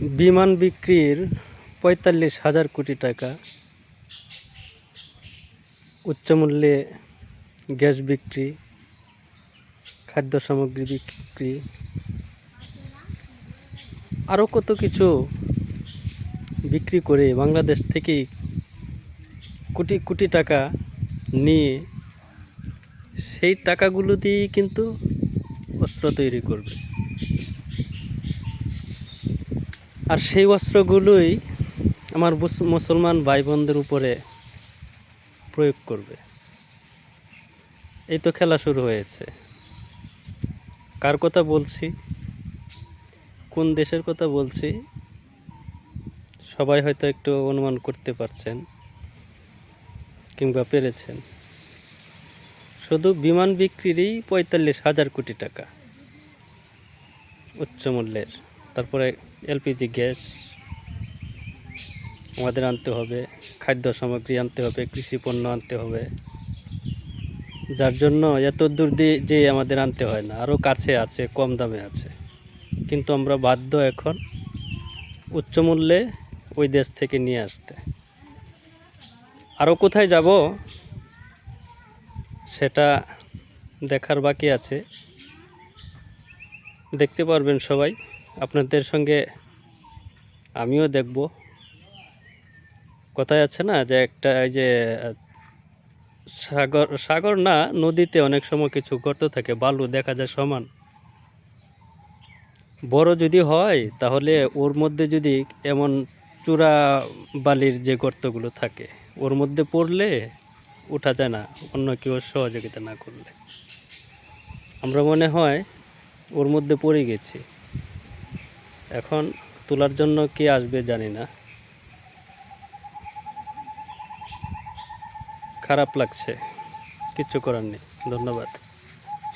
বিমান বিক্রির ৪৫,০০০ কোটি টাকা, উচ্চমূল্যে গ্যাস বিক্রি, খাদ্য সামগ্রী বিক্রি, আরও কত কিছু বিক্রি করে বাংলাদেশ থেকেই কোটি কোটি টাকা নিয়ে সেই টাকাগুলো দিয়েই কিন্তু অস্ত্র তৈরি করবে। আর সেই অস্ত্রগুলোই আমার মুসলমান ভাই বোনদের উপরে প্রয়োগ করবে। এই তো খেলা শুরু হয়েছে। কার কথা বলছি, কোন দেশের কথা বলছি, সবাই হয়তো একটু অনুমান করতে পারছেন কিংবা পেরেছেন। শুধু বিমান বিক্রিরই ৪৫,০০০ কোটি টাকা উচ্চ মূল্যের। তারপরে এলপিজি গ্যাস আমাদের আনতে হবে, খাদ্য সামগ্রী আনতে হবে, কৃষি পণ্য আনতে হবে, যার জন্য এত দূর দিয়ে যে আমাদের আনতে হয় না, আরও কাছে আছে, কম দামে আছে। কিন্তু আমরা বাধ্য এখন উচ্চ মূল্যে ওই দেশ থেকে নিয়ে আসতে। আরও কোথায় যাব সেটা দেখার বাকি আছে। দেখতে পারবেন সবাই, আপনাদের সঙ্গে আমিও দেখব। কথায় আছে না যে একটা এই যে সাগর না, নদীতে অনেক সময় কিছু গর্ত থাকে, বালু দেখা যায় সমান, বড় যদি হয় তাহলে ওর মধ্যে যদি এমন চূড়া বালির যে গর্তগুলো থাকে ওর মধ্যে পড়লে ওঠা যায় না অন্য কেউ সহযোগিতা না করলে। আমরা মনে হয় ওর মধ্যে পড়ে গেছি, এখন তোলার জন্য কে আসবে জানি না। খারাপ লাগছে, কিচ্ছু করার নেই। ধন্যবাদ।